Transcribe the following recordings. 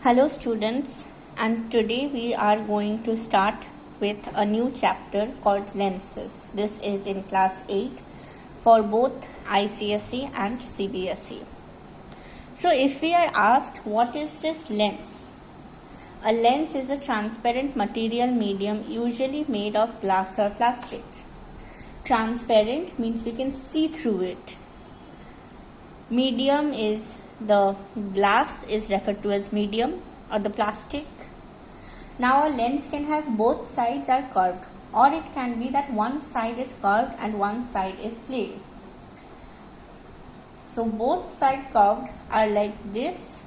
Hello students, and today we are going to start with a new chapter called lenses. This is in class 8 for both ICSE and CBSE. So if we are asked what is this lens? A lens is a transparent material medium usually made of glass or plastic. Transparent means we can see through it. Medium is the glass is referred to as medium or the plastic. Now a lens can have both sides are curved, or it can be that one side is curved and one side is plain. So both sides curved are like this,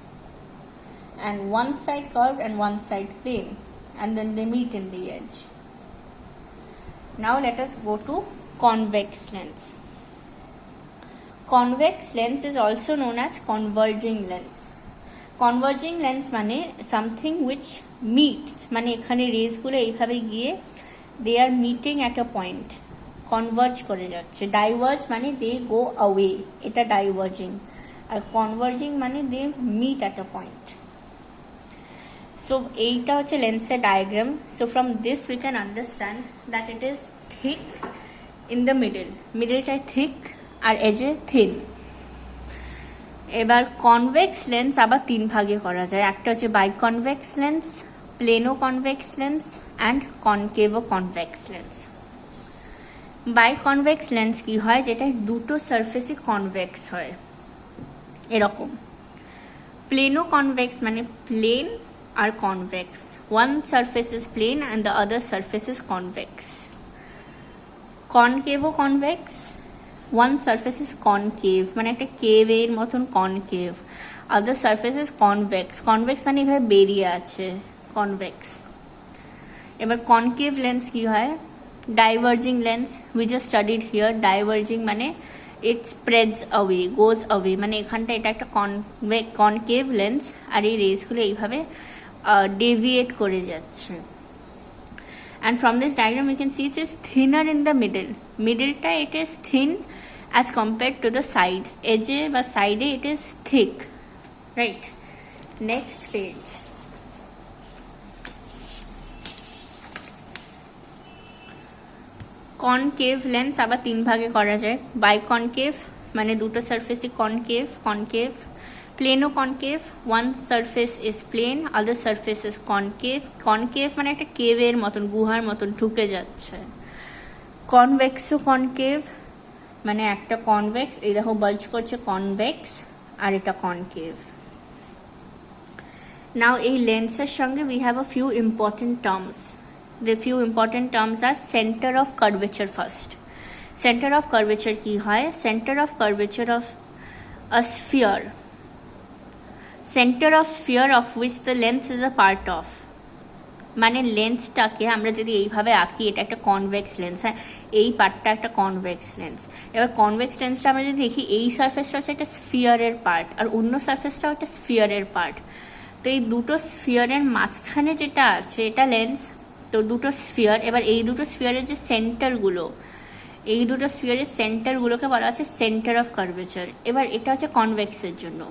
and one side curved and one side plain, and then they meet in the edge. Now let us go to convex lens. Convex lens is also known as converging lens. Converging lens মানে something which meets, মানে এখানে রেজগুলো এইভাবে গিয়ে they are meeting at a point, converge করে যাচ্ছে. Diverge মানে they go away, এটা diverging. আর converging মানে they meet at a point. So এইটা হচ্ছে লেন্সের diagram. So from this we can understand that it is thick in the middle. মিডলটাই thick আর এজে থিন. এবার কনভেক্স লেন্স আবার তিন ভাগে করা যায়. একটা হচ্ছে biconvex lens, plano convex lens and concavo convex lens. Biconvex lens কি হয়, যেটা দুটো সারফেসই কনভেক্স হয় এরকম. প্লেনো কনভেক্স মানে প্লেন আর convex, one surface is plane and the other surface is convex. Concavo convex, one surface is concave, মানে একটা কেভের মতন concave. Other surface is convex. Convex মানে এভাবে বেরিয়ে আছে, কনভেক্স. এবার কনকেভ লেন্স কি হয়, diverging lens we just studied here. Diverging মানে ইট স্প্রেডস অ্যাওয়ে, গোজ অ্যাওয়ে, মানে এখানটা এটা একটা কনকেভ লেন্স আর এই রেসগুলো এইভাবে ডেভিয়েট করে যাচ্ছে. And from this diagram we can see it is thinner in the middle. Middle-টা it is thin as compared to the sides. Edge বা side it is thick. Right. Next page. Concave lens আবার তিন ভাগে করা যায়. Biconcave মানে দুটো সারফেসই concave, concave. Plano concave, one surface is plane, other surface is concave. Concave মানে একটা কেভের মতন, গুহার মতন ঢুকে যাচ্ছে. কনভেক্সো কনকেভ মানে একটা কনভেক্স, এই দেখো বাল্জ করছে, কনভেক্স, আর এটা কনকেভ. নাও এই লেন্সের সঙ্গে we have a few important terms. The few important terms are center of curvature first. Center of curvature কি হয়, center of curvature of a sphere, center of sphere of which the lens is a part of. মানে লেন্সটাকে আমরা যদি এইভাবে আঁকি, এটা একটা convex lens. হ্যাঁ, এই পার্টটা একটা কনভেক্স লেন্স. এবার কনভেক্স লেন্সটা আমরা যদি দেখি, এই সারফেসটা হচ্ছে একটা স্ফিয়ারের পার্ট আর অন্য সারফেসটাও একটা স্ফিয়ারের পার্ট. তো এই দুটো স্ফিয়ারের মাঝখানে যেটা আছে এটা লেন্স. তো দুটো স্ফিয়ার, এবার এই দুটো স্ফিয়ারের যে সেন্টারগুলো, এই দুটো স্ফিয়ারের সেন্টারগুলোকে বলা হচ্ছে সেন্টার অফ কার্ভেচার. এবার এটা হচ্ছে কনভেক্সের জন্য.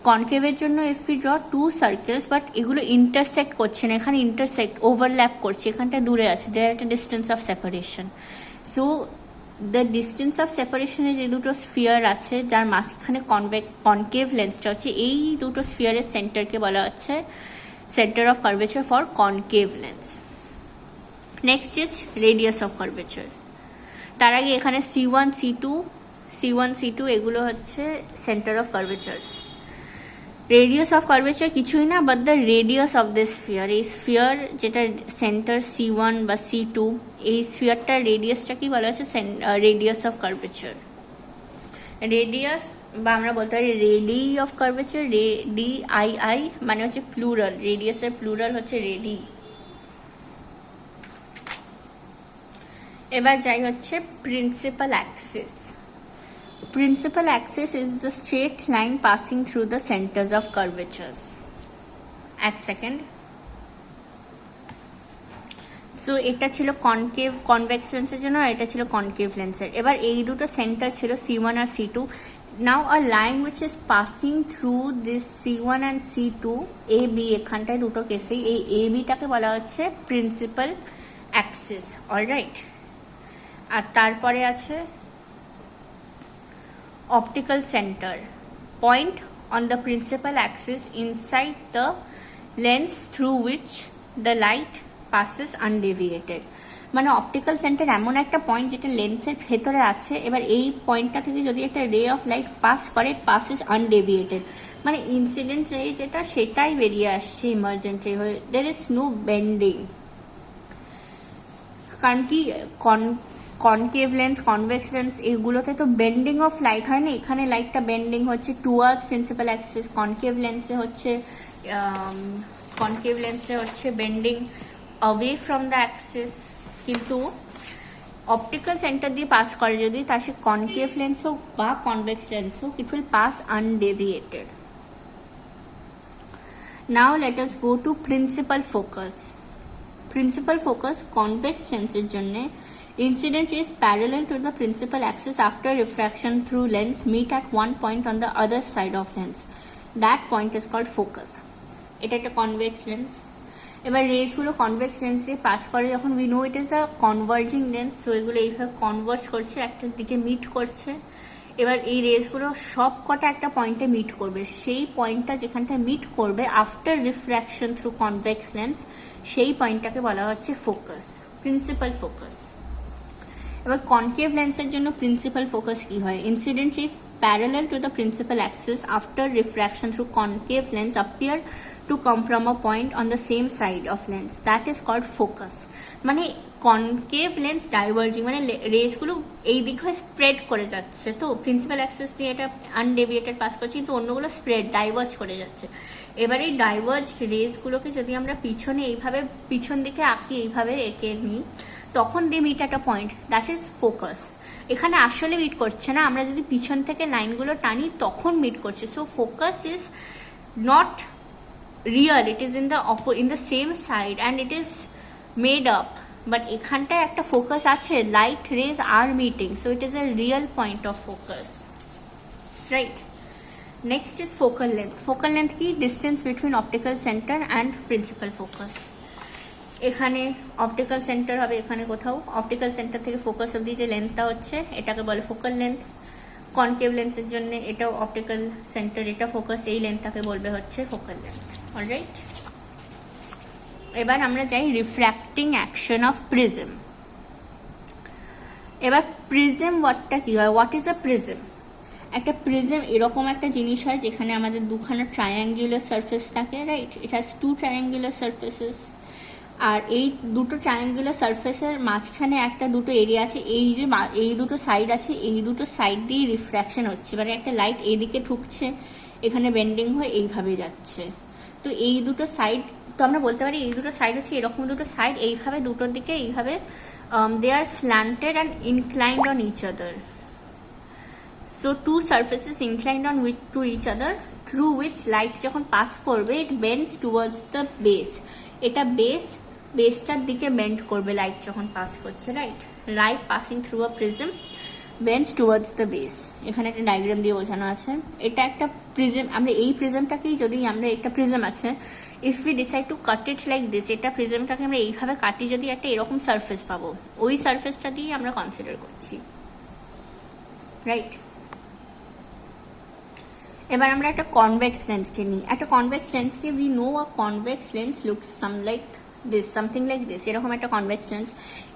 কনকেভের জন্য if you draw two circles, but এগুলো ইন্টারসেক্ট করছে না, এখানে ইন্টারসেক্ট ওভারল্যাপ করছে, এখানটা দূরে আছে, দেয়ার একটা distance of separation. So the distance of সেপারেশনে যে দুটো স্ফিয়ার আছে যার মাঝখানে কনকেভ লেন্সটা হচ্ছে, এই দুটো স্ফিয়ারের সেন্টারকে বলা হচ্ছে centre of curvature for concave lens. Next is radius of curvature. তার আগে এখানে C1 C2 এগুলো হচ্ছে centre of curvatures. Radius of curvature কিছুই না but the radius of the sphere. এই স্ফিয়ার যেটা সেন্টার C1 বা C2, এই স্ফিয়ারটার রেডিয়াসটা কি বলা হচ্ছে রেডিয়াস অফ কার্ভেচার. রেডিয়াস বা আমরা বলতে পারি রেডি অফ কার্ভেচার, DII মানে হচ্ছে প্লুরাল. রেডিয়াসের প্লুরাল হচ্ছে রেডি. এবার যাই হচ্ছে principal axis. Principal axis is the straight line passing through the centres of curvatures. এক সেকেন্ড. সো এটা ছিল কনভেক্স লেন্সের জন্য, আর এটা ছিল কনকেভ লেন্সের. এবার এই দুটো সেন্টার ছিল C1 R C2. Now a line which is passing through this C1 and C2 AB, এখানটায় দুটো কেসেই এই AB টাকে বলা হচ্ছে প্রিন্সিপাল অ্যাক্সিস, অলরাইট। আর তারপরে আছে optical centre, point on the principal axis inside the lens through which the light passes undeviated। মানে optical centre এমন একটা পয়েন্ট যেটা লেন্সের ভেতরে আছে, এবার এই পয়েন্টটা থেকে যদি একটা রে অফ লাইট পাস করে, পাসেস আনডেভিয়েটেড, মানে ইনসিডেন্ট রে যেটা সেটাই বেরিয়ে আসছে ইমার্জেন্ট রে হয়ে, দের ইজ নো বেন্ডিং। কারণ কি কনকেভ লেন্স, কনভেক্স লেন্স এগুলোতে তো বেন্ডিং অফ লাইট হয় না, এখানে লাইটটা বেন্ডিং হচ্ছে টুয়ার্ডস প্রিন্সিপাল অ্যাক্সিস। কনকেভ লেন্সে হচ্ছে bending away from the Axis, কিন্তু অপটিক্যাল সেন্টার দিয়ে পাস করে যদি, তা সে কনকেভ লেন্স হোক বা কনভেক্স লেন্স হোক, it will pass undeviated. Now let us go to principal focus. Principal focus convex লেন্সের জন্য incident is parallel to the principal axis after refraction through lens meet at one point on the other side of lens. That point is called focus. এটা একটা convex lens. এবার রেসগুলো convex lens দিয়ে pass করে যখন, we know it is a converging lens, তো এগুলো এইভাবে converge করছে, একটার দিকে মিট করছে। এবার এই রেসগুলো সব কটা একটা পয়েন্টে মিট করবে, সেই পয়েন্টটা যেখানটায় মিট করবে after refraction through convex lens, সেই পয়েন্টটাকে বলা হচ্ছে ফোকাস, প্রিন্সিপাল ফোকাস। এবার কনকেভ লেন্সের জন্য প্রিন্সিপাল ফোকাস কি হয়? Incident is parallel to the principal Axis after refraction through concave lens appear to come from a point on the same side of lens, that is called focus। মানে concave lens diverging, মানে রেসগুলো এই দিক হয়ে spread করে যাচ্ছে, তো principal Axis দিয়ে এটা আনডেভিয়েটেড পাস করছে, কিন্তু অন্যগুলো স্প্রেড ডাইভার্জ করে যাচ্ছে। এবার এই ডাইভার্জ রেসগুলোকে যদি আমরা পিছনে এইভাবে পিছন দিকে আঁকি, এইভাবে এঁকে নিই, তখন দে মিট একটা পয়েন্ট, দ্যাট ইজ ফোকাস। এখানে আসলে মিট করছে না, আমরা যদি পিছন থেকে লাইনগুলো টানি তখন মিট করছে। So focus is not real, it is in the same side and it is made up, but এখানটায় একটা ফোকাস আছে, light rays are meeting, so it is a real point of focus, right. Next is focal length. Focal length কি? Distance between optical centre and principal focus. এখানে optical centre হবে এখানে কোথাও, optical centre থেকে focus অবধি যে লেন্থটা হচ্ছে এটাকে বলে ফোকাল লেন্থ। কনকেভ লেন্সের জন্য এটাও অপটিক্যাল সেন্টার, এটা ফোকাস, এই লেন্থটাকে বলবে হচ্ছে ফোকাল লেন্থ, অলরাইট। এবার আমরা যাই রিফ্র্যাক্টিং অ্যাকশন অফ প্রিজম। এবার প্রিজম ওয়ার্ডটা কি হয়? What is a prism? একটা প্রিজম এরকম একটা জিনিস হয় যেখানে আমাদের দুখানা ট্রায়াঙ্গুলার সারফেস থাকে, right. It has two triangular surfaces, আর এই দুটো ট্রায়াঙ্গুলার সারফেসের মাঝখানে একটা দুটো এরিয়া আছে, এই দুটো সাইড আছে, এই দুটো সাইড দিয়ে রিফ্র্যাকশন হচ্ছে, মানে একটা লাইট এইদিকে ঢুকছে, এখানে বেন্ডিং হয়ে এইভাবে যাচ্ছে। তো এই দুটো সাইড, তো আমরা বলতে পারি এই দুটো সাইড হচ্ছে এরকম দুটো সাইড, এইভাবে দুটোর দিকে এইভাবে they are slanted and inclined on each other. So two surfaces inclined on to each other, through which light যখন পাস করবে it bends towards the base. এটা বেসটার দিকে বেন্ড করবে লাইট যখন পাস করছে, right. Light passing through a prism bends towards the base. এখানে একটা ডায়াগ্রাম দিয়ে বোঝানো আছে, এটা একটা প্রিজম। আমরা এই প্রিজমটাকেই যদি আমরা একটা প্রিজম আছে, if we decide to cut it like this, এটা প্রিজমটাকে আমরা এইভাবে কাটি, যদি একটা এরকম সারফেস পাবো, ওই সারফেসটা দিয়েই আমরা কনসিডার করছি, রাইট। এবার আমরা একটা কনভেক্স লেন্সকে নিই। একটা কনভেক্স লেন্সকে we know a convex lens looks something like this, এরকম একটা কনভেক্স লেন্স।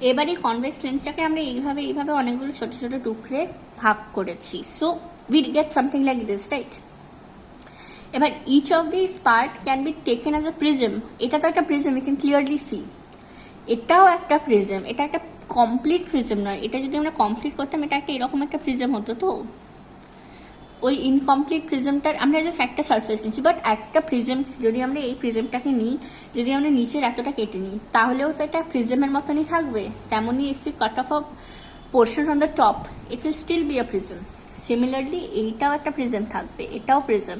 এবার এই কনভেক্স লেন্সটাকে আমরা এইভাবে অনেকগুলো ছোট ছোট টুকরে ভাগ করেছি, so we get something like this, right. এবার each of this part can be taken as a prism. এটা তো একটা prism, you can clearly see. এটাও একটা প্রিজম, এটা একটা কমপ্লিট প্রিজম নয়। এটা যদি আমরা কমপ্লিট করতাম, এটা একটা এরকম একটা প্রিজম হতো, তো ওই ইনকমপ্লিট প্রিজমটার আমরা জাস্ট একটা সারফেস নিচ্ছি, বাট একটা প্রিজম যদি আমরা এই প্রিজমটাকে নিই, যদি আমরা নিচের এতটা কেটে নিই, তাহলেও তো এটা প্রিজমের মতনই থাকবে। তেমনই if you cut off a portion on the top, it will still be a prism. Similarly এইটাও একটা প্রিজম থাকবে, এটাও প্রিজম।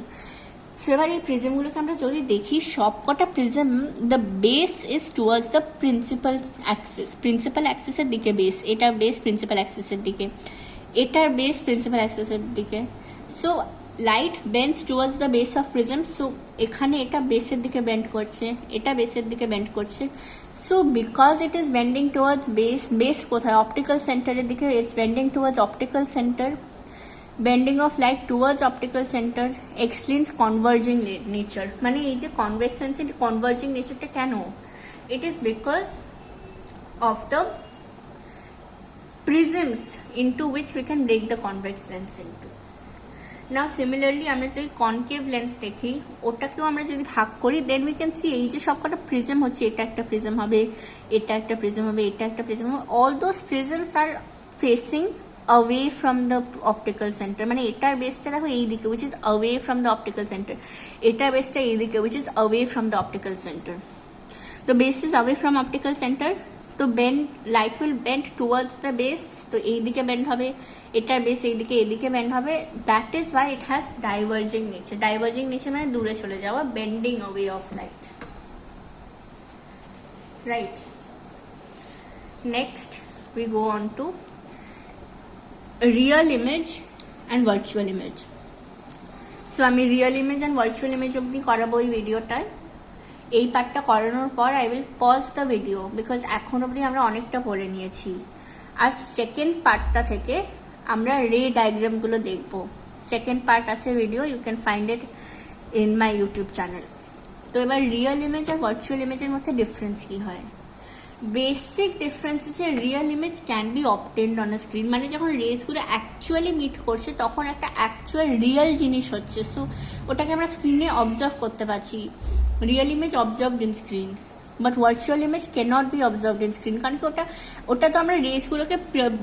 সো এবার এই প্রিজমগুলোকে আমরা যদি দেখি, সবকটা prism the base is towards the principal axis, principal অ্যাক্সিসের দিকে বেস, এটা বেস প্রিন্সিপাল অ্যাক্সিসের দিকে, এটার বেস প্রিন্সিপাল অ্যাক্সিসের দিকে। So light bends towards the base of prism. So এখানে এটা বেসের দিকে বেন্ড করছে, এটা বেসের দিকে বেন্ড করছে। So because it is bending towards base, base কোথায়? অপটিক্যাল সেন্টারের দিকে, it's bending towards optical centre. Bending of light towards optical centre explains converging nature. মানে এই যে কনভেক্স লেন্সের কনভার্জিং নেচারটা কেন? It is because of the prisms into which we can break the convex lens into. Now similarly আমরা যদি concave lens দেখি, ওটাকেও আমরা যদি ভাগ করি, দেন উই ক্যান সি এই যে সবকটা প্রিজম হচ্ছে, এটা একটা প্রিজম হবে, এটা একটা প্রিজম হবে, এটা একটা প্রিজম হবে, all those prisms are facing away from the optical center। মানে এটার বেসটা দেখো এই দিকে, which is away from the optical center, এটার বেসটা এই দিকে, which is away from the optical center। The base is away from optical center, তো bend, light will bend towards the base, তো এইদিকে বেন্ড হবে, এটার বেস এইদিকে, এদিকে বেন্ড হবে। That is why it has diverging nature. Diverging nature মানে দূরে চলে যাওয়া, bending away of light, right. Next we go on to real image and virtual image. So আমি real image and virtual image অবধি করাবো এই ভিডিওটায়। এই পার্টটা করানোর পর I will pause the video, because এখন অবধি আমরা অনেকটা পড়ে নিয়েছি। আর সেকেন্ড পার্টটা থেকে আমরা রে ডায়াগ্রামগুলো দেখব। সেকেন্ড পার্ট আছে video, you can find it in my YouTube channel. তো এবার রিয়েল ইমেজ আর ভার্চুয়াল ইমেজের মধ্যে ডিফারেন্স কী হয়? বেসিক ডিফারেন্স হচ্ছে real image can be obtained on a screen. মানে যখন রেসগুলো অ্যাকচুয়ালি মিট করছে তখন একটা অ্যাকচুয়াল রিয়েল জিনিস হচ্ছে, সো ওটাকে আমরা স্ক্রিনে অবজার্ভ করতে পারছি। Real image observed in screen, but virtual image cannot be observed in screen. কারণ কি ওটা তো আমরা রেসগুলোকে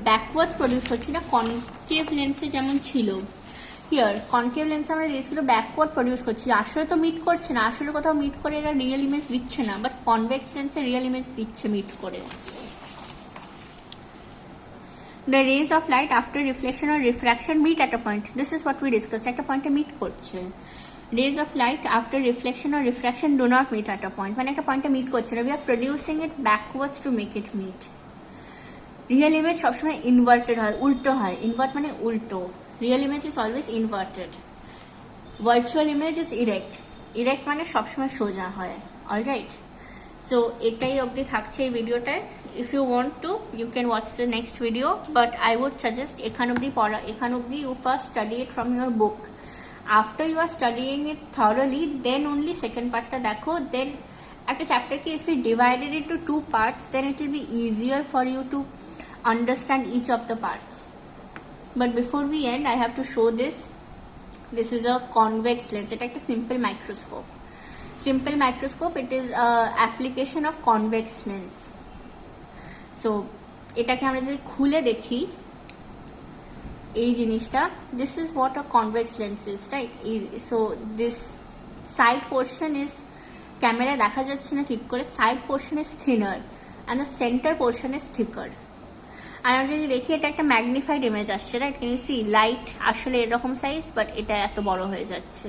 ব্যাকওয়ার্ডস প্রডিউস করছি না, কনকেভ লেন্সে যেমন ছিল। হিয়ার কনকেভ লেন্সে আমরা রেসগুলো ব্যাকওয়ার্ড প্রডিউস করছি, আসলে তো মিট করছে না, আসলে কোথাও মিট করে এরা রিয়েল ইমেজ দিচ্ছে না, বাট কনভেক্স লেন্সে রিয়েল ইমেজ দিচ্ছে মিট করে। The rays of light after reflection or refraction meet at a point. This is what we discussed. At a point meet করছে। Rays of light after reflection or refraction do not meet at a point. মানে একটা পয়েন্টে meet করছে না, we are producing it backwards to make it meet. Real image সবসময় inverted হয়, উল্টো হয়। ইনভার্ট মানে উল্টো। Real image is always inverted. Virtual image is erect. Erect মানে সবসময় সোজা হয়। Alright. সো এটাই অবধি থাকছে এই ভিডিওটায়। If you want to you can watch the next video, but I would suggest এখান অবধি পড়া, এখান অবধি you first study it from your book. After you are studying it thoroughly, then only second পার্টটা দেখো। দেন একটা চ্যাপ্টারকে if you divided into two parts, then it will be easier for you to understand each of the parts. But before we end I have to show this. This is a convex lens. এটা একটা simple microscope. Simple microscope, it is application of convex lens. So এটাকে আমরা যদি খুলে দেখি এই জিনিসটা, this is what a convex lens is, right? So this side portion is, camera দেখা যাচ্ছে না ঠিক করে, side portion is thinner and the center portion is thicker. আর আমরা যদি দেখি এটা একটা ম্যাগনিফাইড ইমেজ আসছে, right? Can you see light আসলে এরকম সাইজ, বাট এটা এত বড় হয়ে যাচ্ছে।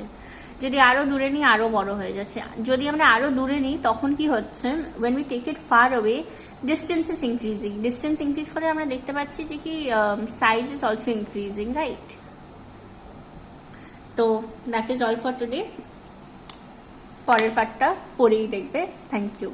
যদি আরো দূরে নিই আরো বড় হয়ে যাচ্ছে। যদি আমরা আরো দূরে নিই তখন কি হচ্ছে, when we take it far away, distance is increasing. Distance increase করে আমরা দেখতে পাচ্ছি যে কি size is also increasing, right? তো that is all for today. পরের পার্টটা পরেই দেখবে। Thank you.